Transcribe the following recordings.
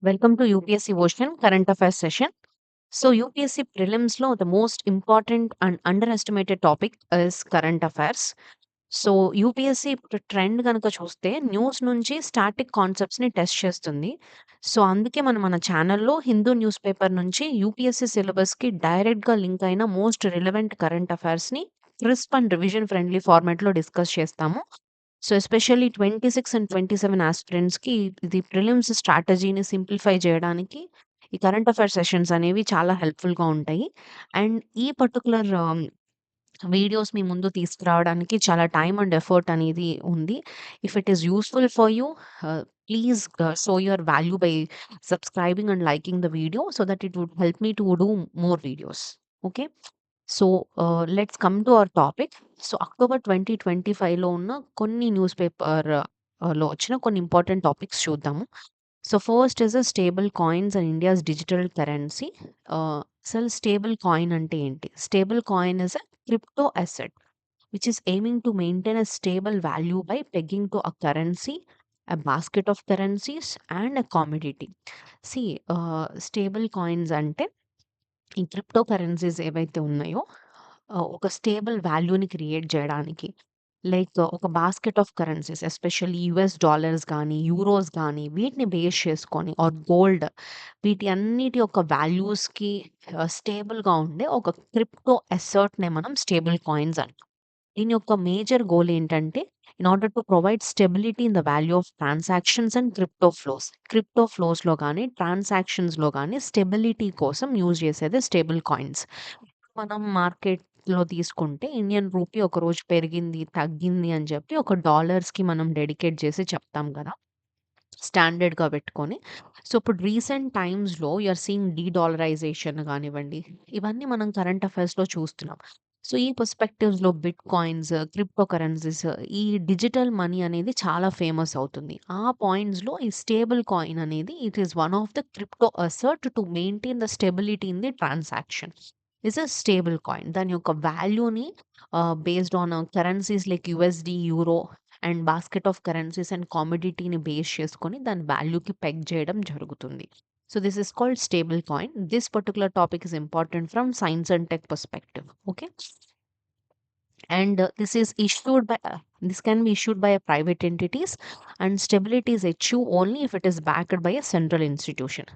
Welcome to UPSC Ocean Current Affairs session. So, UPSC prelims lo the most important and underestimated topic is current affairs. So, UPSC ఇప్పుడు trend గనక చూస్తే news నుంచి static కాన్సెప్ట్స్‌ని test చేస్తుంది. So, అందుకే మనం మన ఛానల్‌లో హిందూ న్యూస్ పేపర్ నుంచి యూపీఎస్‌సి సిలబస్‌కి డైరెక్ట్‌గా లింక్ అయిన మోస్ట్ రిలవెంట్ కరెంట్ అఫైర్స్‌ని క్రిస్ప్ అండ్ రివిజన్ ఫ్రెండ్లీ ఫార్మాట్‌లో డిస్కస్ చేస్తాము. సో, ఎస్పెషల్లీ 26 అండ్ 27 ఆస్పిరెంట్స్‌కి ఇది ప్రిలిమ్స్ స్ట్రాటజీని సింప్లిఫై చేయడానికి ఈ కరెంట్ అఫైర్ సెషన్స్ అనేవి చాలా హెల్ప్‌ఫుల్‌గా ఉంటాయి. అండ్ ఈ పర్టిక్యులర్ వీడియోస్ మీ ముందు తీసుకురావడానికి చాలా టైమ్ అండ్ ఎఫర్ట్ అనేది ఉంది. If it is useful for you please show your value by subscribing and liking the video so that it would help me to do more videos. Okay. So, let's come to our topic. So, October 2025లో ఉన్న కొన్ని news paper లో వచ్చిన కొన్ని important topics చూద్దాము. So, first is stable coins and India's digital currency. అసలు stable coin అంటే ఏంటి? Stable coin is a crypto asset which is aiming to maintain a stable value by pegging to a currency, a basket of currencies, and a commodity. See, stable coins అంటే ఈ crypto currencies ఏవైతే ఉన్నాయో ఒక stable వాల్యూని create చేయడానికి like ఒక basket of currencies especially US dollars కానీ euros కానీ వీటిని బేస్ చేసుకొని ఆర్ గోల్డ్ వీటి అన్నిటి యొక్క వాల్యూస్కి స్టేబుల్గా ఉండే ఒక క్రిప్టో అసర్ట్నే మనం స్టేబుల్ కాయిన్స్ అంటాం. దీని యొక్క మేజర్ గోల్ ఏంటంటే in order to provide stability in the value of transactions and crypto ఫ్లోస్లో కానీ ట్రాన్సాక్షన్స్లో కానీ స్టెబిలిటీ కోసం యూజ్ చేసేది స్టేబుల్ కాయిన్స్. మనం మార్కెట్‌లో తీసుకుంటే ఇండియన్ రూపీ ఒకరోజు పెరిగింది, తగ్గింది అని చెప్పి ఒక డాలర్స్‌కి మనం డెడికేట్ చేసి చెప్తాం గదా! స్టాండర్డ్‌గా పెట్టుకొని. సో, ఇప్పుడు రీసెంట్ టైమ్స్‌లో యూ ఆర్ సీయింగ్ డీ గానివ్వండి, ఇవన్నీ మనం కరెంట్ అఫైర్స్‌లో చూస్తున్నాం. సో, ఈ పర్స్పెక్టివ్స్‌లో బిట్ కాయిన్స్, క్రిప్టో కరెన్సీస్ ఈ డిజిటల్ మనీ అనేది చాలా ఫేమస్ అవుతుంది. ఆ పాయింట్స్‌లో ఈ స్టేబుల్ కాయిన్ అనేది it is one of the crypto asset to maintain the stability in the transaction. Is a stable coin. దాని యొక్క వాల్యూని based on currencies like USD, euro and basket of currencies and కామోడిటీని base చేసుకొని దాని వాల్యూకి peg చేయడం జరుగుతుంది. So this is called stable coin. This particular topic is important from science and tech perspective. Okay. And this can be issued by a private entities, and stability is achieved only if it is backed by a central institution.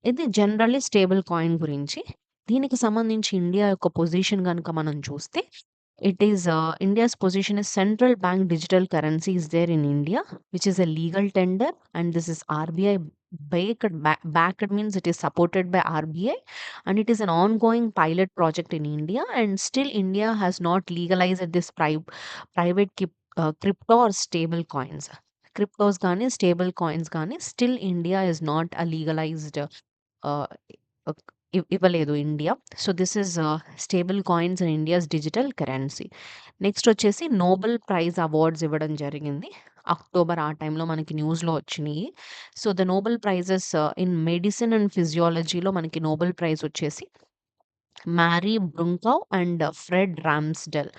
ఇది generally stable coin గురించి. దీనికి సంబంధించి India యొక్క position గనుక మనం చూస్తే, it is India's position is central bank digital currency is there in India, which is a legal tender and this is RBI backed means it is supported by RBI, and it is an ongoing pilot project in India, and still India has not legalized this private crypto or stable coins. Cryptos గాని, stable coins గాని still India is not a legalized ah, okay ఇవ్వలేదు India. So, this is stable coins and India's digital currency. Next వచ్చేసి Nobel prize awards ఇవ్వడం జరిగింది. October ఆ టైంలో మనకి న్యూస్‌లో వచ్చినియి. So, the Nobel prizes in medicine and ఫిజియాలజీలో మనకి నోబెల్ ప్రైజ్ వచ్చేసి Mary Brunkow and Fred Ramsdell.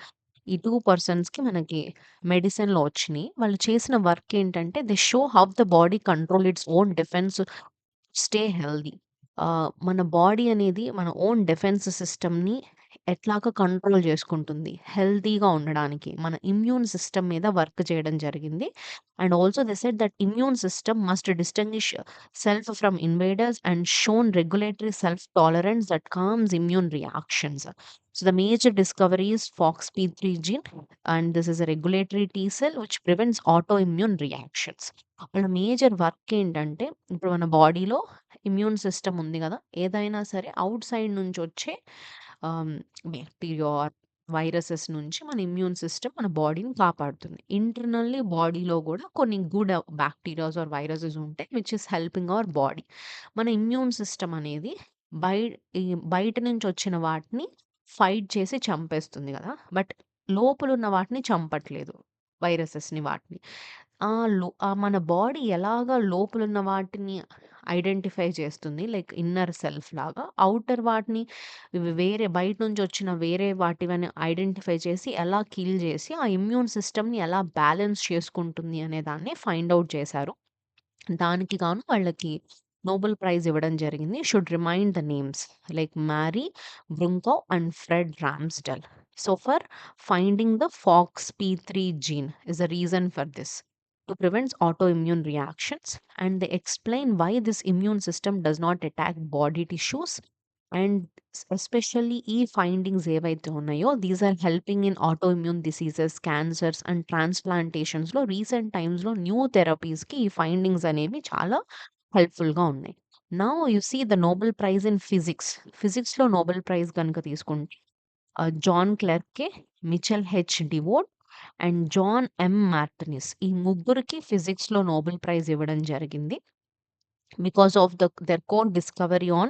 ఈ 2 పర్సన్స్‌కి మనకి మెడిసిన్‌లో వచ్చినియి. వాళ్ళు చేసిన వర్క్ ఏంటంటే they show how the body control its own defence stay healthy. మన బాడీ అనేది మన ఓన్ డిఫెన్స్ సిస్టమ్‌ని ఎట్లాగా కంట్రోల్ చేసుకుంటుంది. హెల్తీగా ఉండడానికి. మన ఇమ్యూన్ సిస్టమ్ మీద వర్క్ చేయడం జరిగింది. And also they said that immune system must distinguish self from invaders and shown regulatory self tolerance that comms immune reactions. So the major discovery is FOXP3 gene, and this is a regulatory T cell which prevents autoimmune reactions. వాళ్ళ major work ఏంటంటే, ఇప్పుడు మన బాడీలో immune system ఉంది గదా! ఏదైనా సరే out side నుంచొచ్చే ఆహ్, బాక్టీరియా ఆర్ వైరసెస్ నుంచి మన ఇమ్యూన్ సిస్టమ్ మన బాడీని కాపాడుతుంది. ఇంటర్నల్లీ బాడీలో గూడా కొన్ని గుడ్ బాక్టీరియాస్ ఆర్ వైరసెస్ ఉంటాయి which is helping our body. మన ఇమ్యూన్ సిస్టమ్ అనేది బై ఈ బయట నుంచొచ్చిన వాటిని ఫైట్ చేసి చంపేస్తుంది గదా! బట్ లోపలున్న వాటిని చంపట్లేదు. వైరసెస్‌ని వాటిని. మన బాడీ ఎలాగా లోపలున్న వాటిని ఐడెంటిఫై చేస్తుంది. లైక్ ఇన్నర్ సెల్ఫ్ లాగా. ఔటర్ వాటిని ఇవి వేరే బయట నుంచి వచ్చిన వేరే వాటివని ఐడెంటిఫై చేసి ఎలా కిల్ చేసి ఆ ఇమ్యూన్ సిస్టమ్‌ని ఎలా బ్యాలెన్స్ చేసుకుంటుంది అనే దాన్ని ఫైండ్ ఔట్ చేశారు. దానికి గాను వాళ్ళకి నోబెల్ ప్రైజ్ ఇవ్వడం జరిగింది. Should remind the names like Mary Brunkow and Fred Ramsdell. So for finding the FOXP3 gene is a reason for this to prevent autoimmune reactions, and they explain why this immune system does not attack body tissues. And especially ఈ findings ఏవైతే ఉన్నాయో these are helping in autoimmune diseases, cancers and ట్రాన్స్ప్లాంటేషన్స్లో recent టైమ్స్లో new థెరపీస్కి ఈ findings అనేవి చాలా హెల్ప్ఫుల్గా ఉన్నాయి. Now you see the Nobel prize in physics. ఫిజిక్స్లో నోబెల్ ప్రైజ్ కనుక తీసుకుంటే జాన్ క్లెర్కే, మిచెల్ హెచ్ డివోట్ అండ్ జాన్ ఎం మార్టినిస్ ఈ ముగ్గురికి ఫిజిక్స్లో నోబెల్ ప్రైజ్ ఇవ్వడం జరిగింది because of their core discovery on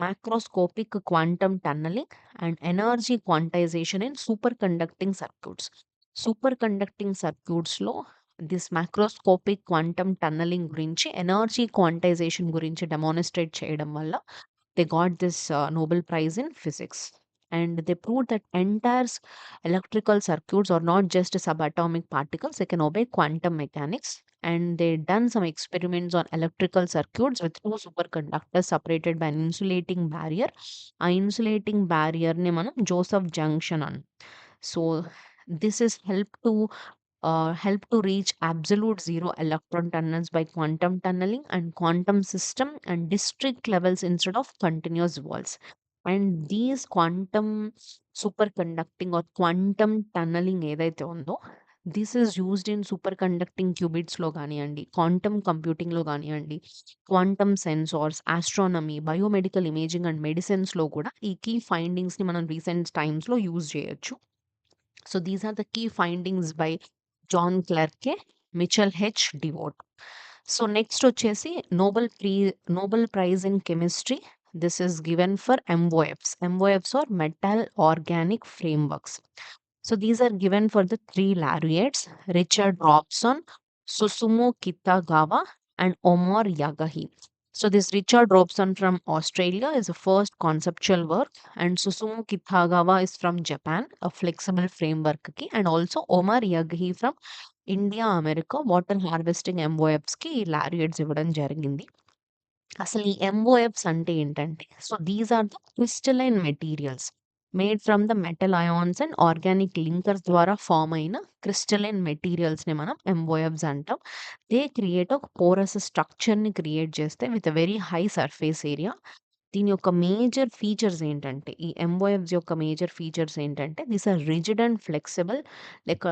macroscopic quantum tunneling and energy quantization in superconducting circuits. Superconducting circuits లో this macroscopic quantum tunneling గురించి energy quantization గురించి demonstrate చేయడం వల్ల they got this Nobel Prize in physics. And they proved that entire electrical circuits are not just subatomic particles, they can obey quantum mechanics. And they done some experiments on electrical circuits with two superconductors separated by an insulating barrier. A insulating barrier ne manam Joseph junction on. So this is help to reach absolute zero electron tunnels by quantum tunneling and quantum system and district levels instead of continuous walls. And these quantum superconducting or quantum tunneling ఏదైతే ఉందో this is used in superconducting qubits లో కానివ్వండి, quantum computing లో కానివ్వండి, quantum sensors, astronomy, biomedical imaging and medicines లో కూడా ఈ key findings ని మనం రీసెంట్ టైమ్స్ లో యూజ్ చేయొచ్చు. So these are the key findings by John Clerke, Mitchell H. DeWitt. So next వచ్చేసి Nobel Prize in Chemistry. This is given for MOFs. MOFs or metal organic frameworks. So these are given for the three laureates, Richard Robson, Susumu Kitagawa, and Omar Yagahi. So this Richard Robson from Australia is the first conceptual work, and Susumu Kitagawa is from Japan, a flexible framework ki, and also Omar Yagahi from India, America water harvesting ఎంఓఎఫ్స్‌కి laureates ఇవ్వడం జరిగింది. అసలు ఈ ఎంఓఎఫ్స్ అంటే ఏంటంటే, so these are the crystalline materials made from the metal ions and organic linkers ద్వారా form అయిన క్రిస్టలైన్ మెటీరియల్స్‌ని మనం ఎంఓఎఫ్స్ అంటాం. దే క్రియేట్ ఒక పోరస్ స్ట్రక్చర్‌ని క్రియేట్ చేస్తే with a very high surface area. దీని యొక్క మేజర్ ఫీచర్స్ ఏంటంటే, ఈ ఎంఓఎఫ్స్ యొక్క మేజర్ ఫీచర్స్ ఏంటంటే, these are rigid and flexible like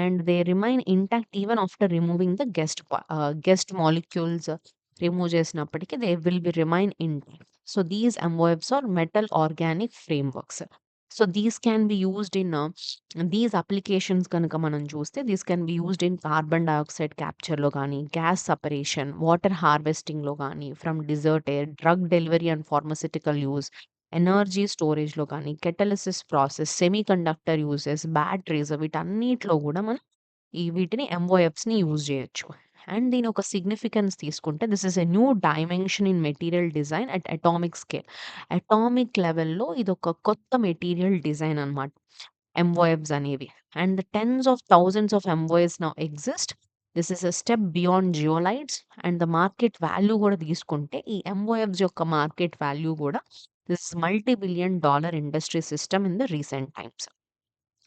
and they remain intact even after removing the guest molecules remove చేసినప్పటికీ they will be remain intact. So these MOFs are metal organic frameworks. So these can be used in these applications కనుక మనం చూస్తే these can be used in carbon dioxide క్యాప్చర్లో కానీ, gas separation, water హార్వెస్టింగ్లో కానీ, from desert air, drug delivery and pharmaceutical use, energy స్టోరేజ్లో కానీ, catalysis process, semiconductor uses, batteries, వీటన్నిటిలో కూడా మనం వీటిని ఎంఓఎఫ్స్‌ని యూజ్ చేయొచ్చు. అండ్ దీని ఒక సిగ్నిఫికెన్స్ తీసుకుంటే this is a new dimension in material design at atomic scale. Atomic లెవెల్‌లో ఇదొక కొత్త మెటీరియల్ డిజైన్ అన్నమాట. ఎంఓఎఫ్స్ అనేవి. And the tens of thousands of MOS now exist. This is a step beyond zeolites. And the market value కూడా తీసుకుంటే ఈ MOFs యొక్క market value కూడా this multi billion dollar industry system in the recent times.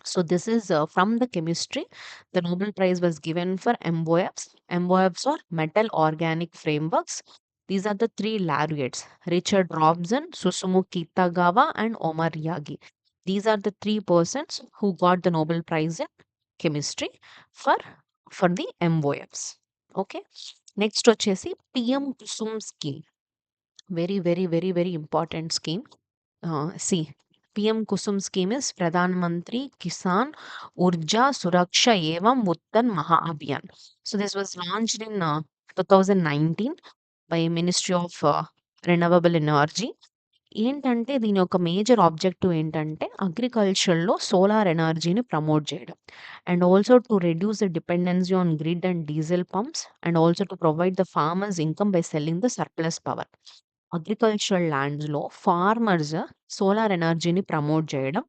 So this is from the chemistry. The Nobel Prize was given for MOFs. MOFs are metal organic frameworks. These are the three laureates: Richard Robson, Susumu Kitagawa, and Omar Yagi. These are the three persons who got the Nobel Prize in chemistry for the MOFs. Okay. Next వచ్చేసి PM Kusum scheme. Very, very, very, very important scheme. See, PM Kusum scheme is Pradhan Mantri Kisan Urja Suraksha Evam Uttan Maha Abhiyan. So this was launched in 2019 by Ministry of Renewable Energy. ఏంటంటే దీని యొక్క major objective ఏంటంటే అగ్రికల్చర్‌లో solar ఎనర్జీని promote చేయడం. And also to reduce the dependency on grid and diesel pumps and also to provide the farmers income by selling the surplus power. Agricultural ల్యాండ్స్‌లో farmers solar ఎనర్జీని promote చేయడం.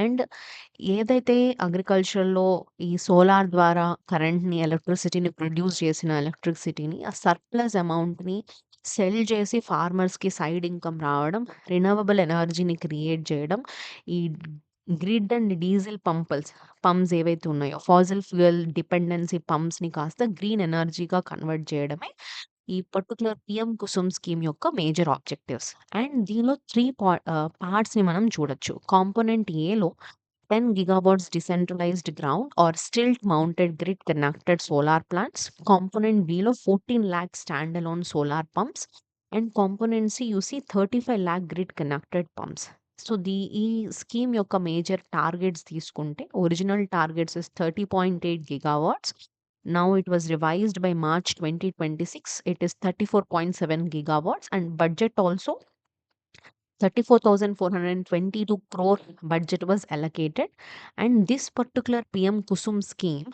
And ఏదైతే అగ్రికల్చర్‌లో ఈ సోలార్ ద్వారా కరెంట్‌ని, ఎలక్ట్రిసిటీని ప్రొడ్యూస్ చేసిన ఎలక్ట్రిసిటీని ఆ సర్ప్లస్ అమౌంట్‌ని సెల్ చేసి ఫార్మర్స్‌కి సైడ్ ఇన్‌కమ్ రావడం, రినవబుల్ ఎనర్జీని క్రియేట్ చేయడం, ఈ గ్రిడ్ అండ్ డీజిల్ పంప్స్ ఏవైతే ఉన్నాయో ఫాసిల్ ఫ్యూయల్ డిపెండెన్సీ పంప్స్‌ని కాస్త గ్రీన్ ఎనర్జీగా కన్వర్ట్ చేయడమే ఈ పర్టిక్యులర్ పీఎం కుసుమ్ స్కీమ్ యొక్క మేజర్ ఆబ్జెక్టివ్స్. అండ్ దీనిలో 3 పార్ట్స్‌ని మనం చూడొచ్చు. కాంపోనెంట్ ఏలో 10 gigawatts decentralized ground or stilt mounted grid connected solar plants. Component B లో 14 lakh standalone solar pumps. And component C you see 35 lakh grid connected pumps. So ఈ scheme యొక్క major targets తీసుకుంటే original targets is 30.8 gigawatts. Now it was revised by March 2026. It is 34.7 gigawatts and budget also 34,422 crore budget was allocated. And this particular PM Kusum scheme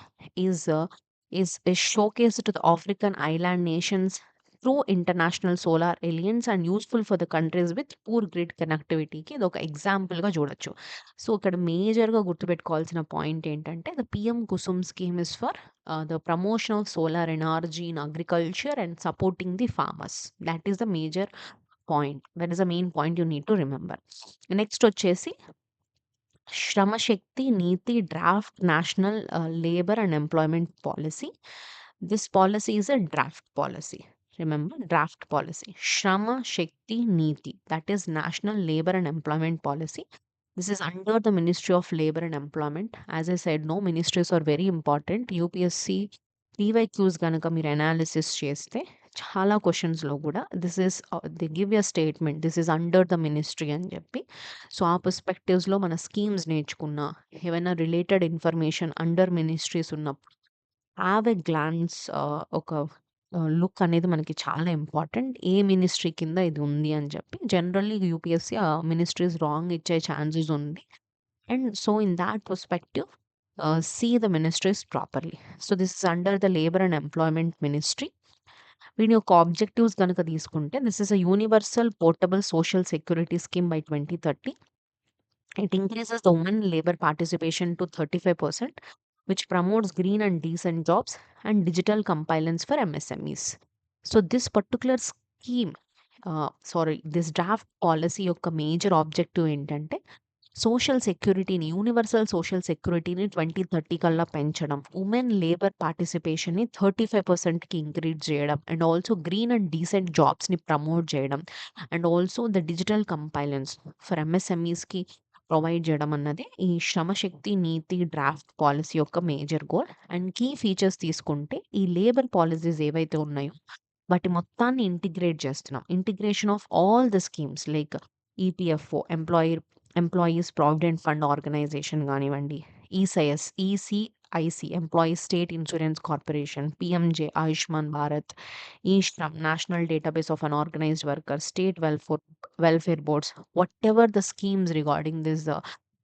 is uh, is showcased to the African island nations through international solar alliance and useful for the countries with poor grid connectivity కి ఇది ఒక example గా చూడొచ్చు. So ఇక్కడ major గా గుర్తుపెట్టుకోవాల్సిన point ఏంటంటే the PM Kusum scheme is for the promotion of solar energy in agriculture and supporting the farmers. That is the major point. That is the main point you need to remember. Next వచ్చేసి శ్రమశక్తి Niti draft national labour and employment policy. This policy is a draft policy. Remember, draft policy. Shrama Shakti Niti, that is National Labor and Employment Policy. This is under the Ministry of Labor and Employment. As I said, no ministries are very important. UPSC PYQs గనక మీరు analysis చేస్తే చాలా క్వెషన్స్‌లో గూడా they give a statement this is under the ministry అని జెప్పి. So, ఆ పర్స్‌పెక్టివ్స్‌లో మన schemes నేర్చుకున్నా, ఏవైనా రిలేటెడ్ ఇన్ఫర్మేషన్ అండర్ మినిస్ట్రీస్ ఉన్నప్పుడు హావ్ ఎ గ్లాన్స్ ఒక లుక్ అనేది మనకి చాలా ఇంపార్టెంట్. ఏ మినిస్ట్రీ కింద ఇది ఉంది అని చెప్పి. జనరల్లీ యూపీఎస్సీ ఆ మినిస్ట్రీస్ రాంగ్ ఇచ్చే ఛాన్సెస్ ఉంది. And so in thought perspective see the ministries properly. So this is under the labor and employment ministry. వీని యొక్క ఆబ్జెక్టివ్స్ గనుక తీసుకుంటే this is a universal portable social security scheme by 2030. It increases the women labor participation to 35%, which promotes green and decent jobs and digital compliance for MSMEs. So, this particular scheme, this draft policy యొక్క major objective ఏంటంటే social సెక్యూరిటీని universal social సెక్యూరిటీని 2030 కల్లా పెంచడం, women labour పార్టిసిపేషన్ని 35%కి increase చేయడం, and also green and decent జాబ్స్ని ప్రమోట్ చేయడం, and also the digital compliance for ఎంఎస్ఎంఈస్కి ప్రొవైడ్ చేయడం అన్నది ఈ శ్రమశక్తి నీతి డ్రాఫ్ట్ పాలసీ యొక్క major goal. And key features తీసుకుంటే ఈ లేబర్ పాలసీస్ ఏవైతే ఉన్నాయో వాటి మొత్తాన్ని ఇంటిగ్రేట్ చేస్తున్నాం. Integration of all the schemes like EPFO employees provident fund organisation కానివ్వండి, ESIC employees state insurance corporation, PMJ Ayushman Bharat, e Shram national database of unorganised worker, state welfare boards, whatever the schemes regarding this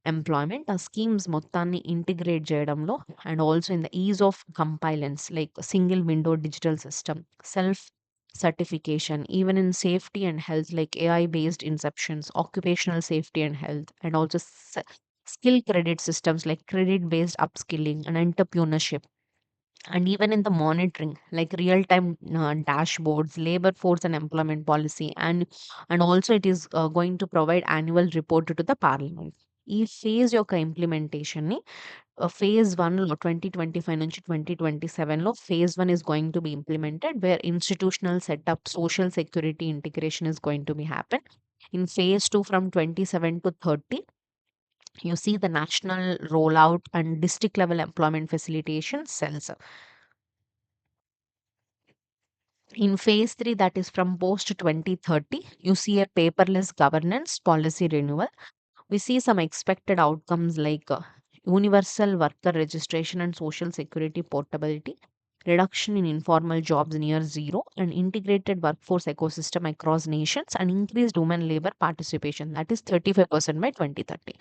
employment, ఆ schemes మొత్తాన్ని integrate చేయడంలో and also in the ease of compliance like single window digital system, self certification, even in safety and health like AI based inceptions, occupational safety and health, and also skill credit systems like credit based upskilling and entrepreneurship. And even in the monitoring like real time dashboards, labor force and employment policy, and also it is going to provide annual report to the parliament. ఈ phase యొక్క implementation ని phase 1 లో 2025 నుంచి 2027లో phase 1 is going to be implemented where institutional setup, social security integration is going to be happen. In phase 2 from 27 to 30, you see the national rollout and district level employment facilitation cells. In phase 3, that is from post 2030, you see a paperless governance policy renewal. We see some expected outcomes like universal worker registration and social security portability, reduction in informal jobs near zero, and integrated workforce ecosystem across nations, and increased women labor participation, that is 35% by 2030.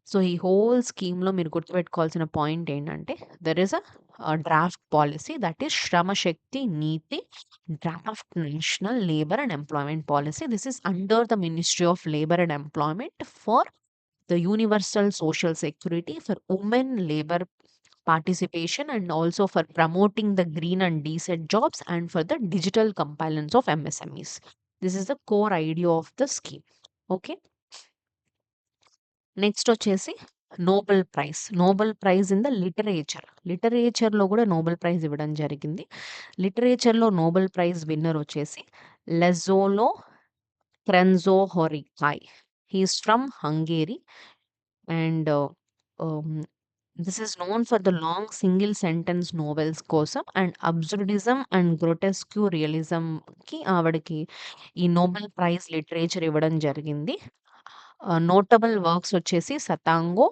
So ఈ whole స్కీమ్లో మీరు గుర్తుపెట్టుకోవాల్సిన point ఏంటంటే there is a draft policy that is Shramshakti Niti draft national labour and employment policy. This is under the ministry of labour and employment for the universal social security for women labor participation, and also for promoting the green and decent jobs, and for the digital compliance of MSMEs. This is the core idea of the scheme. Okay. Next వచ్చేసి Nobel prize. Nobel prize in the literature. లిటరేచర్‌లో గూడా Nobel prize ఇవ్వడం జరిగింది. లిటరేచర్‌లో Nobel prize winner వచ్చేసి Laszlo Krasznahorkai. He is from Hungary. And this is known for the long single sentence novels కోసం and absurdism and grotesque రియలిజంకి ఆవిడకి ఈ Nobel prize literature ఇవ్వడం జరిగింది. నోటబుల్ వర్క్స్ వచ్చేసి 'Satantango'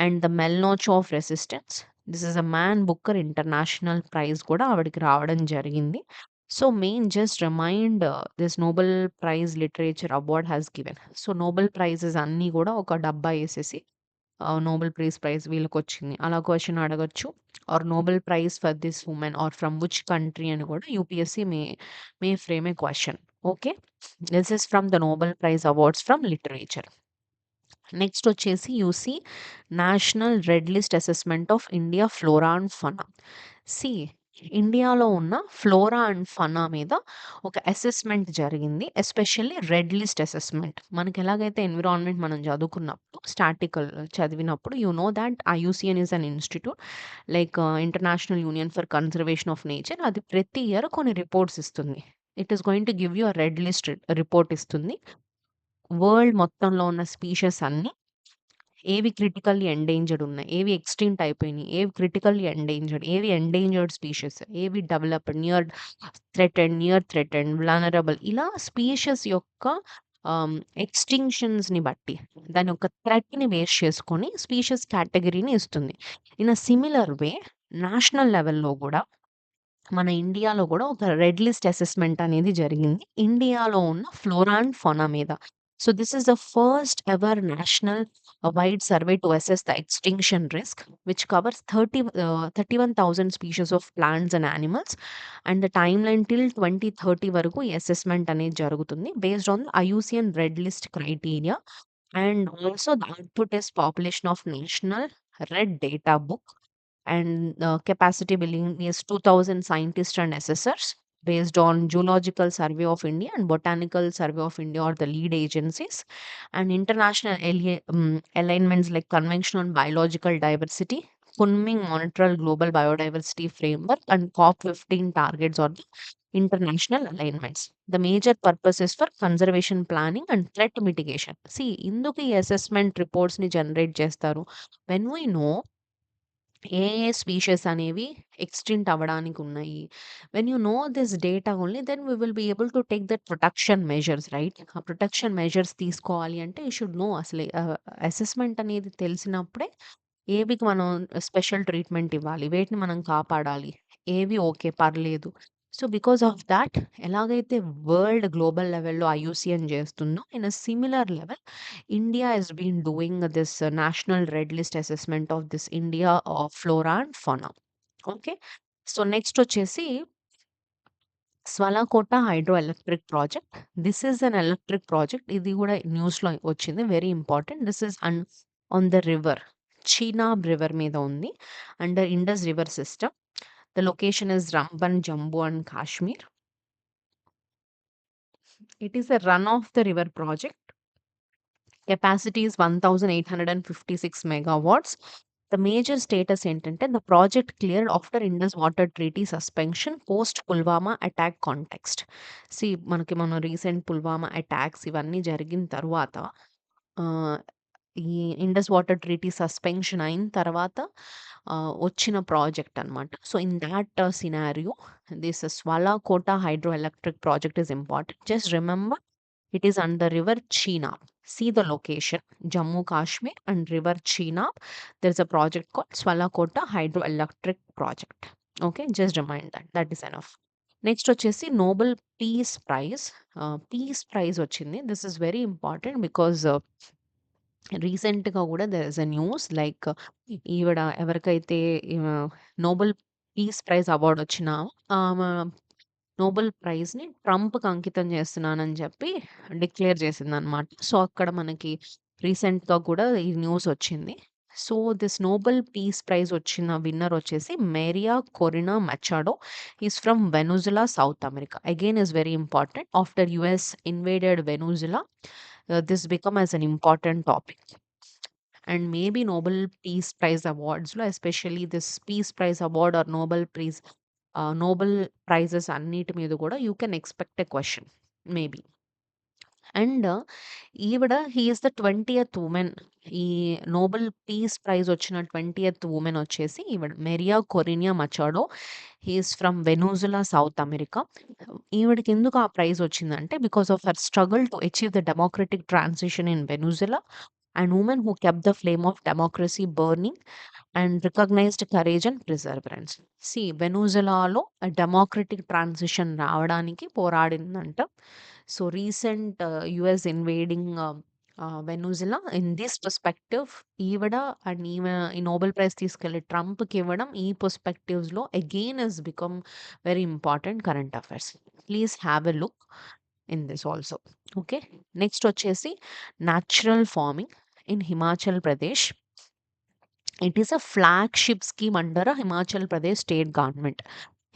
and 'the Melancholy of Resistance'. This is a Man Booker International prize కూడా ఆవిడకి రావడం జరిగింది. So, main just remind this Nobel prize literature award has given. So, Nobel prizes అన్నీ గూడా ఒక డబ్బా యేసేసి నోబెల్ ప్రైజ్ వీళ్ళకొచ్చింది. అలా క్వెషన్ అడగొచ్చు. Are Nobel prize for this women are from which country అని గూడా UPSC may frame a question. Okay. This is from the Nobel prize awards from literature. Next వచ్చేసి UC national red list assessment of India flora and fauna. See ఇండియాలో ఉన్న flora and fauna మీద ఒక assessment జరిగింది. Especially red list assessment. మనకి ఎలాగైతే environment మనం చదువుకున్నప్పుడు స్టాటికల్ చదివినప్పుడు you know that IUCN is an institute like international union for conservation of nature. అది ప్రతి ఇయర్ కొన్ని రిపోర్ట్స్ ఇస్తుంది. It is going to give you a red list report ఇస్తుంది. వరల్డ్ మొత్తంలో ఉన్న స్పీషీస్ అన్నీ ఏవి క్రిటికల్లీ ఎండేంజర్డ్ ఉన్నాయి, ఏవి ఎక్స్‌టింక్ట్ అయిపోయినాయి, ఏవి క్రిటికల్లీ ఎండేంజర్డ్, ఏవి ఎండేంజర్డ్ స్పీషీస్, ఏవి డెవలప్డ్, నియర్ థ్రెటెన్డ్, వల్నరబుల్, ఇలా స్పీషీస్ యొక్క ఎక్స్‌టింక్షన్స్‌ని బట్టి దాని యొక్క థ్రెట్‌ని బేస్ చేసుకొని స్పీషీస్ కేటగరీని ఇస్తుంది. In a similar way national లెవెల్‌లో గూడా మన ఇండియాలో గూడా ఒక రెడ్ లిస్ట్ అసెస్మెంట్ అనేది జరిగింది. ఇండియాలో ఉన్న ఫ్లోరా అండ్ ఫౌనా మీద. So, this is the first ever national wide survey to assess the extinction risk which covers 31,000 species of plants and animals. And the timeline till 2030 వరకు ఈ assessment అనేది జరుగుతుంది. Based on the IUCN red list criteria. And also the output is population of national red data book. And capacity building is 2,000 scientists and assessors based on Geological Survey of India and Botanical Survey of India are the lead agencies, and international alignments like Convention on Biological Diversity, Kunming Monetral Global Biodiversity Framework, and COP15 targets are the international alignments. The major purpose is for conservation planning and threat mitigation. See, ఇందుకు ఈ assessment reports ని generate చేస్తారు. When we know ఏ ఏ species అనేవి extinct అవ్వడానికి ఉన్నాయి. When you know this data only then we will be able to take that protection measures, right? ఆ ప్రొటెక్షన్ మెజర్స్ తీసుకోవాలి అంటే యూ షుడ్ నో అసలు అసెస్మెంట్ అనేది తెలిసినప్పుడే ఏవికి మనం స్పెషల్ ట్రీట్మెంట్ ఇవ్వాలి, వేటిని మనం కాపాడాలి, ఏవి ఓకే పర్లేదు. సో, బికాస్ ఆఫ్ దాట్ ఎలాగైతే వరల్డ్ గ్లోబల్ లెవెల్‌లో ఐయూసీఎన్ చేస్తుందో in a similar level India has been doing this national red list assessment of this India of flora and fauna. Okay. So next వచ్చేసి Sawalkote hydro electric project. This is an electric project. ఇది కూడా న్యూస్‌లో వచ్చింది. Very important. This is on the river. Chenab river మీద ఉంది. Under Indus river system. The location is Ramban, Jammu and Kashmir. It is a run of the river project. Capacity is 1,856 megawatts. The major status ఏంటంటే the project cleared after Indus Water Treaty suspension post Pulwama attack context. మనకి మన recent Pulwama attacks ఇవన్నీ జరిగిన తర్వాత ఈ Indus water treaty suspension అయిన తర్వాత వచ్చిన ప్రాజెక్ట్ అనమాట. So, in that scenario this Sawalkote hydro electric project is important. Just remember it is on the river Chenab. See the location, Jammu Kashmir and river Chenab. There is a project called Swalakota Hydroelectric Project. Okay, just remind that. That is enough. Next వచ్చేసి Nobel peace prize. Peace prize వచ్చింది. This is very important because రీసెంట్‌గా కూడా there is a news like ఈవిడ ఎవరికైతే Nobel peace prize award వచ్చినా ఆమె Nobel ప్రైజ్‌ని ట్రంప్‌కి అంకితం చేస్తున్నానని చెప్పి డిక్లేర్ చేసిందనమాట. సో, అక్కడ మనకి రీసెంట్‌గా కూడా ఈ న్యూస్ వచ్చింది. So, this Nobel peace prize వచ్చిన విన్నర్ వచ్చేసి Maria Corina Machado. Is from Venezuela, South America. Again is very important. After US invaded Venezuela, this become as an important topic. And maybe Nobel peace prize అవార్డ్స్‌లో especially this peace prize award or Nobel prizes అన్నిటి మీద కూడా you can expect a question maybe. And ఈవిడ he is the 20th women. ఈ Nobel peace prize వచ్చిన 20th women వచ్చేసి ఈవిడ Maria Corina Machado. He is from Venezuela, South America. ఈవిడకి ఎందుకు ఆ ప్రైజ్ వచ్చిందంటే because of her struggle to achieve the democratic transition in Venezuela and women who kept the flame of democracy burning and recognised courage and perseverance. She వెనుజులాలో democratic transition రావడానికి పోరాడిందంట. So recent US invading Venezuela in this perspective ఈవిడ and ఈమె ఈ Nobel prize తీసుకెళ్లి ట్రంప్కి ఇవ్వడం ఈ పర్స్పెక్టివ్స్లో again is become very important current affairs. Please have a look in this also. Okay, next వచ్చేసి natural farming in Himachal Pradesh. It is a flagship scheme under Himachal Pradesh state government.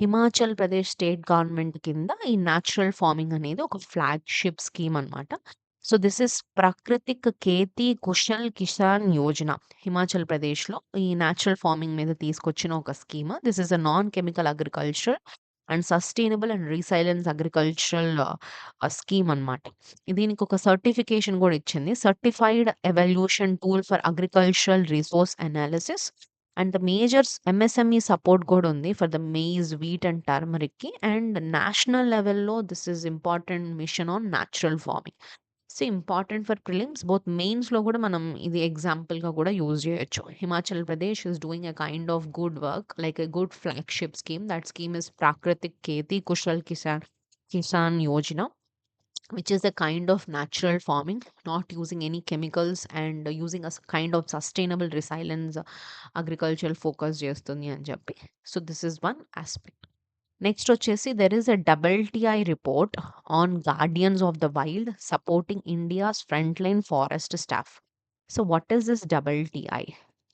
Himachal Pradesh state government కింద ఈ natural farming అనేది ఒక flagship scheme అనమాట. So, this is Prakritik Kheti Khushal Kisan Yojana. Himachal ప్రదేశ్‌లో ఈ natural farming మీద తీసుకొచ్చిన ఒక scheme. This is a non chemical agriculture and sustainable and resilience agricultural scheme అనమాట. దీనికి ఒక సర్టిఫికేషన్ కూడా ఇచ్చింది. Certified evaluation tool for agricultural resource analysis and the majors MSME support కూడా ఉంది for the maize, wheat and టర్మరిక్‌కి. And national లెవెల్‌లో this is important mission on natural farming. So, important for prelims both మెయిన్స్‌లో కూడా మనం ఇది ఎగ్జాంపుల్‌గా కూడా యూజ్ చేయొచ్చు. Himachal Pradesh is doing a kind of good work like a good flagship scheme. That scheme is Prakritik Kheti Khushal Kisan Yojana, which is a kind of natural farming, not using any chemicals and using a kind of sustainable resilience agricultural focus చేస్తుంది అని చెప్పి. So, this is one aspect. Next వచ్చేసి there is a WTI report on guardians of the wild supporting India's front line forest staff. So, what is this WTI?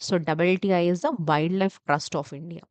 So, WTI is the wild life trust of India.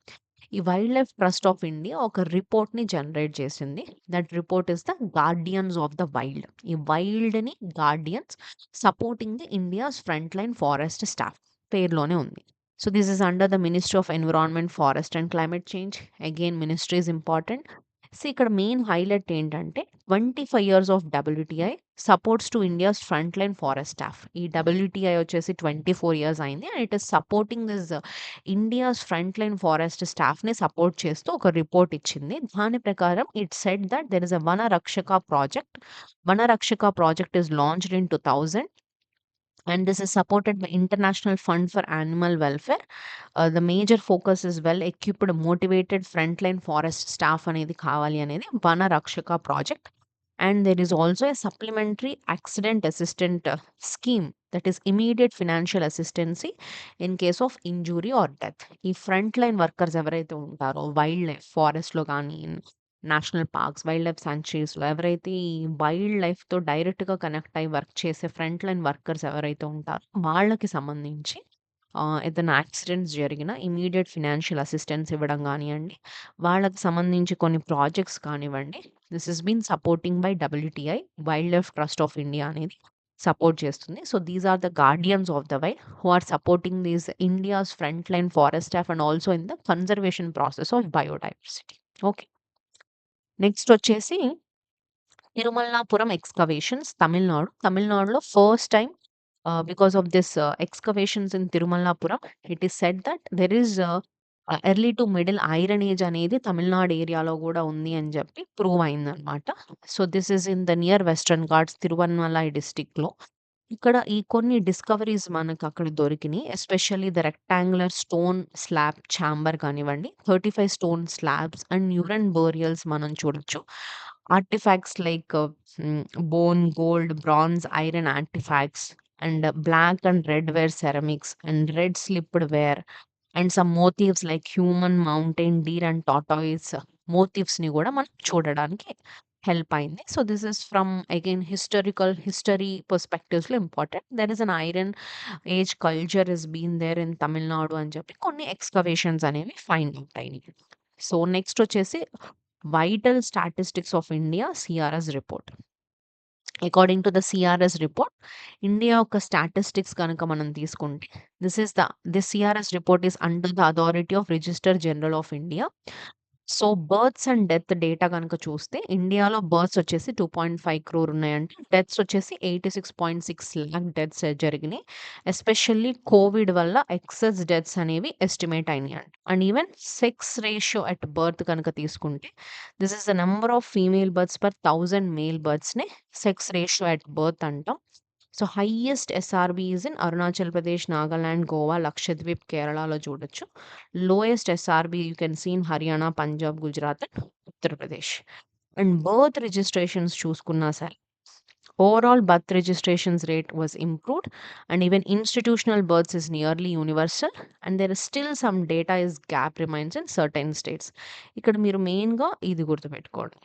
ఈ wild life trust of India ఒక రిపోర్ట్‌ని generate చేసింది. That report is the guardians of the wild. ఈ వైల్డ్‌ని guardians supporting the India's front line forest staff పేరులోనే ఉంది. So, this is under the ministry of environment, forest and climate change. Again ministry is important. So, ఇక్కడ main highlight ఏంటంటే 25 years of WTI supports to India's front line forest staff. ఈ WTI వచ్చేసి 24 years అయింది and it is supporting this India's front line forest స్టాఫ్‌ని support చేస్తూ ఒక report ఇచ్చింది. దాని ప్రకారం it said that there is a Vana Rakshak project. Vana Rakshak project is launched in 2000 and this is supported by International Fund for Animal Welfare. The major focus is well equipped, motivated frontline forest staff అనేది కావాలి అనేది వన Rakshak project. And there is also a supplementary accident assistant scheme that is immediate financial assistance in case of injury or death. ఈ front line workers ఎవరైతే ఉంటారో wild life ఫారెస్ట్‌లో కానీ, national parks, wild life సాంక్చురీస్‌లో ఎవరైతే ఈ వైల్డ్ లైఫ్‌తో డైరెక్ట్‌గా connect అయ్యి work చేసే ఫ్రంట్ లైన్ వర్కర్స్ ఎవరైతే ఉంటారో వాళ్ళకి సంబంధించి ఏదైనా యాక్సిడెంట్స్ జరిగినా ఇమ్మీడియేట్ ఫినాన్షియల్ అసిస్టెన్స్ ఇవ్వడం గానియండి, వాళ్ళకి సంబంధించి కొన్ని ప్రాజెక్ట్స్ కానివ్వండి, this has been supporting by WTI wild life trust of India అనేది సపోర్ట్ చేస్తుంది. So, these are the guardians of the wild who are supporting these India's front line forest staff and also in the conservation process of biodiversity. Okay. Next వచ్చేసి Tirumalapuram excavations Tamil Nadu. తమిళనాడులో first time because of this excavations in Tirumalapuram it is said that there is early to middle iron age అనేది తమిళనాడు ఏరియాలో గూడా ఉంది అని జెప్పి prove అయిందనమాట. So, this is in the near western Ghats Tiruvannamalai డిస్ట్రిక్ట్‌లో. ఇక్కడ ఈ కొన్ని డిస్కవరీస్ మనకక్కడ దొరికినియి. Especially the rectangular stone slab chamber కానివ్వండి, 35 stone slabs and urn burials మనం చూడొచ్చు. Artifacts like bone, gold, bronze, iron artifacts and black and red ware ceramics and red slipped ware and some motifs like human, mountain deer and tortoise మోటివ్స్‌ని గూడా మనం చూడడానికి help అయింది. So, this is from again history పర్స్పెక్టివ్స్‌లో important. There is an iron age culture is been there in Tamil Nadu అని చెప్పి కొన్ని excavations అనేవి ఫైండ్ ఔట్ అయినాయి. సో, నెక్స్ట్ వచ్చేసి vital statistics of India CRS report. According to the CRS report, India యొక్క statistics గనక మనం తీసుకుంటే, this CRS report is under the authority of register general of India. So, births and death data గనక చూస్తే ఇండియాలో births వచ్చేసి 2.5 క్రోర్ ఉన్నాయంటే, deaths వచ్చేసి 86.6 లాక్ డెత్స్ జరిగినాయి. ఎస్పెషల్లీ కోవిడ్ వల్ల ఎక్సెస్ డెత్స్ అనేవి ఎస్టిమేట్ అయినాయంట. And even sex ratio at birth కనుక తీసుకుంటే, this is the number of female births per 1000 male బర్త్స్‌ని సెక్స్ రేషియో అట్ బర్త్ అంటాం. So, highest SRB is in Arunachal Pradesh, Nagaland, Goa, Lakshadweep, కేరళలో చూడొచ్చు. Lowest SRB you can see in Haryana, Punjab, Gujarat and Uttar Pradesh. And birth registrations చూసుకున్నా సరే, overall birth registrations rate was improved and even institutional births is nearly universal and there is still some data gap remains in certain states. ఇక్కడ మీరు మెయిన్‌గా ఇది గుర్తుపెట్టుకోండి.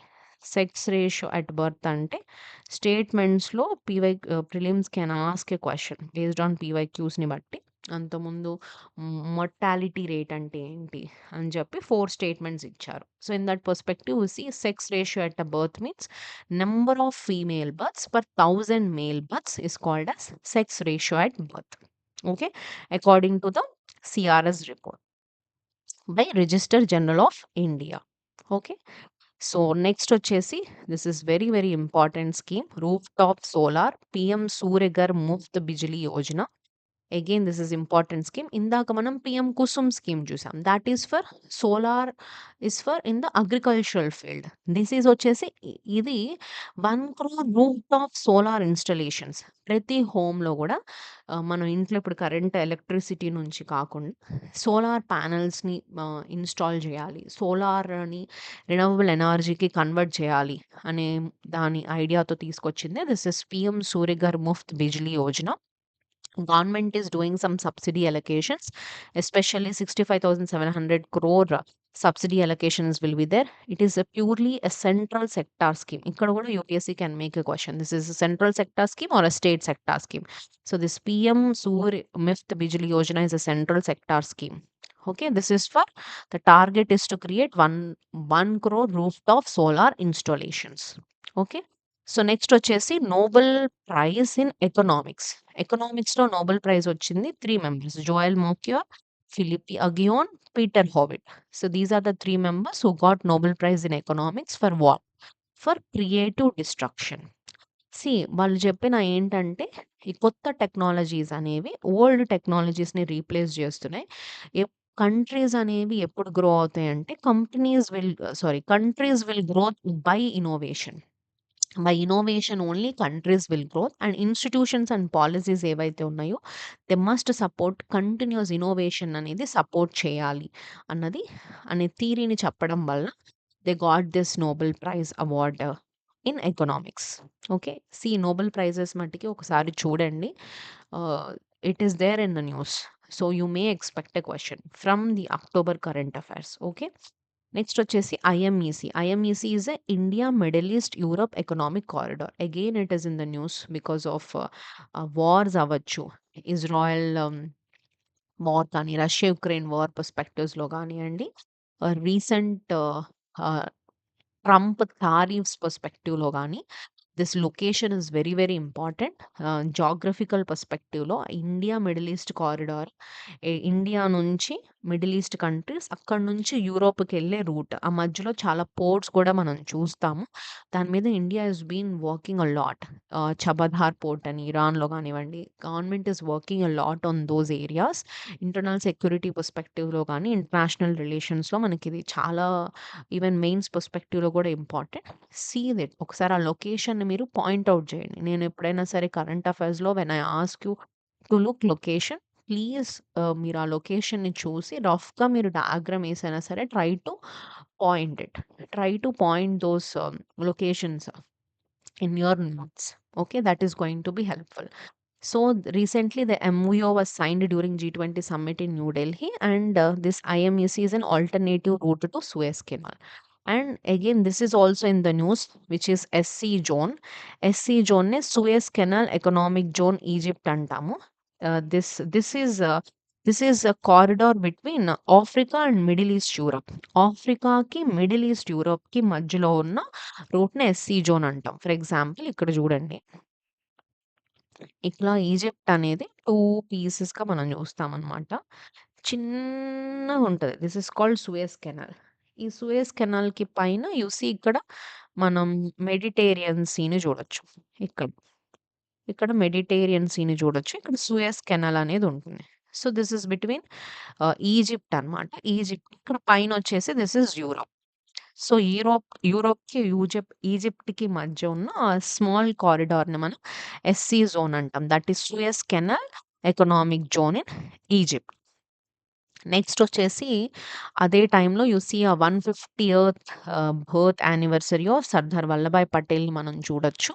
Sex ratio at birth అంటే స్టేట్మెంట్స్‌లో prelims can ask a question based on పీవైక్యూస్‌ని బట్టి. అంతకుముందు మొర్టాలిటీ రేట్ అంటే ఏంటి అని చెప్పి 4 స్టేట్మెంట్స్ ఇచ్చారు. So, in that perspective sex ratio at a birth means number of female births per 1000 male births is called as sex ratio at birth. Okay, according to the CRS report by Register General of India. Okay, so next వచ్చేసి this is very important scheme, rooftop solar PM Suryaghar Muft Bijli Yojana. Again this is important scheme. ఇందాక మనం PM Kusum scheme చూసాం. That is for solar is for in the agricultural field. This is వచ్చేసి ఇది 1 crore roof top solar installations. ప్రతి హోమ్‌లో గూడా మనం ఇంట్లో ఇప్పుడు కరెంట్ ఎలక్ట్రిసిటీ నుంచి కాకుండా సోలార్ ప్యానెల్స్‌ని ఇన్‌స్టాల్ చేయాలి. సోలార్‌ని రినవబుల్ ఎనర్జీకి కన్వర్ట్ చేయాలి అనే దాని ఐడియాతో తీసుకొచ్చిందే this is PM Surya Ghar Muft Bijli Yojana. Government is doing some subsidy allocations, especially 65,700 crore subsidy allocations will be there. It is a purely a central sector scheme. Ikkada kuda UPSC can make a question. This is a central sector scheme or a state sector scheme. So this PM Surya Muft Bijli Yojana is a central sector scheme. Okay, this is for the target is to create 1 crore rooftop solar installations. Okay. So, next వచ్చేసి Nobel prize in economics. ఎకనామిక్స్‌లో Nobel prize వచ్చింది 3 members. Joel Mokyr, Philippe Aghion, Peter Howitt. So, these are the 3 members who got Nobel prize in economics for what? For creative destruction. వాళ్ళు చెప్పిన ఏంటంటే, ఈ కొత్త technologies అనేవి old టెక్నాలజీస్‌ని replace చేస్తున్నాయి. కంట్రీస్ అనేవి ఎప్పుడు గ్రో అవుతాయంటే, countries will grow by innovation. By innovation only countries will grow and institutions and policies ఏవైతే ఉన్నాయో they must support continuous innovation అనేది సపోర్ట్ చేయాలి అన్నది అనే థియరీని చెప్పడం వల్ల they got this Nobel prize award in economics. Okay. Nobel prizes మట్టికి ఒకసారి చూడండి. It is there in the news. So, you may expect a question from the October current affairs. Okay. Next వచ్చేసి IMEC. IMEC is a India, Middle East, Europe economic corridor. Again it is in the news because of wars అవ్వచ్చు. Israel war కానీ, Russia Ukraine war పర్స్పెక్టివ్స్‌లో గానియండి, recent Trump tariffs పర్స్పెక్టివ్‌లో గాని, this location is very important. Geographical పర్స్పెక్టివ్‌లో India, Middle East corridor, India నుంచి Middle East countries, అక్కడి నుంచి యూరోప్‌కెళ్ళే రూట్. ఆ మధ్యలో చాలా పోర్ట్స్ కూడా మనం చూస్తాము. దాని మీద India has been working a lot. Chabahar port అని ఇరాన్‌లో గానివ్వండి, government is working a lot on those areas. Internal security పర్స్పెక్టివ్‌లో గాని, ఇంటర్నేషనల్ రిలేషన్స్‌లో మనకిది చాలా ఈవెన్ మెయిన్స్ పర్స్పెక్టివ్‌లో కూడా ఇంపార్టెంట్. దట్ ఒకసారి ఆ లొకేషన్‌ని మీరు పాయింట్ ఔట్ చేయండి. నేను ఎప్పుడైనా సరే కరెంట్ అఫైర్స్‌లో when I ask you to look location, please మీరు ఆ లొకేషన్‌ని చూసి రఫ్‌గా మీరు డయాగ్రామ్ ఏసైనా సరే try to point it. Try to point those locations in your notes. Okay, that is going to be helpful. So recently the MOU was signed during G20 summit in New Delhi and this IMEC is an alternative route to Suez Canal. And again, this is also in the news, which is SC zone. SC zone ne Suez Canal Economic Zone Egypt అంటాము. This is a corridor between Africa and Middle East Europe. ఆఫ్రికాకి, Middle East యూరప్‌కి మధ్యలో ఉన్న రూట్‌ని SC zone అంటాం. For example ఇక్కడ చూడండి. ఇట్లా ఈజిప్ట్ అనేది 2 పీసెస్‌గా మనం చూస్తామనమాట. చిన్నగుంటది. This is called Suez canal. ఈ సూయజ్ కెనాల్‌కి పైన ఇక్కడ మనం మెడిటేరియన్ సీని చూడొచ్చు. ఇక్కడ. ఇక్కడ మెడిటేరియన్ సీని చూడొచ్చు. ఇక్కడ సూయజ్ కెనాల్ అనేది ఉంటుంది. So, this is between Egypt అనమాట. ఈజిప్ట్ ఇక్కడ పైనొచ్చేసి దిస్ ఈస్ యూరప్. సో, యూరోప్‌కి, ఈజిప్ట్‌కి మధ్య ఉన్న స్మాల్ కారిడార్‌ని మనం ఎస్‌సి జోన్ అంటాం. That is Suez canal economic zone in Egypt. Next వచ్చేసి అదే టైంలో సీ ఆ 150థ్ birth anniversary of Sardar Vallabhbhai పటేల్‌ని మనం చూడొచ్చు.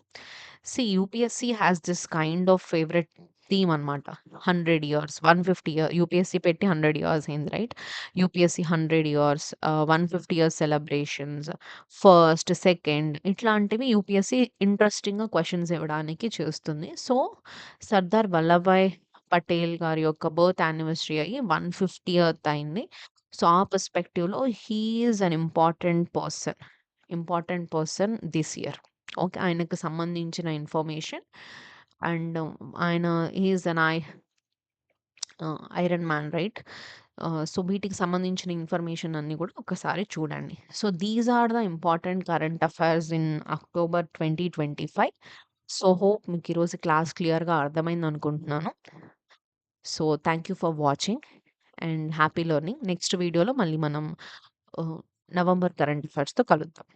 UPSC has this kind of favourite theme అనమాట. 100 ఇయర్స్, 150 యూపీఎస్‌సి పెట్టి 100 ఇయర్స్ అయింది right. UPSC 100 years, 150 years celebrations, first, second ఇట్లాంటివి యూపీఎస్‌సి ఇంట్రెస్టింగ్‌గా క్వెషన్స్ ఇవ్వడానికి చేస్తుంది. సో, సర్దార్ వల్లభాయ్ పటేల్ గారి యొక్క బర్త్ యానివర్సరీ అయ్యి 150థ్ అయింది. సో, ఆ పర్స్పెక్టివ్‌లో he is an important person this year. Okay. ఆయనకు సంబంధించిన ఇన్ఫర్మేషన్ అండ్ ఆయన he is an iron man right. So, వీటికి సంబంధించిన ఇన్ఫర్మేషన్ అన్నీ కూడా ఒకసారి చూడండి. So, these are the important current affairs in October 2025. So, hope మీకు ఈరోజు క్లాస్ క్లియర్‌గా అర్థమైందనుకుంటున్నాను. So, thank you for watching and happy learning. Next వీడియోలో మళ్ళీ మనం నవంబర్ కరెంట్ అఫైర్స్‌తో కలుద్దాం.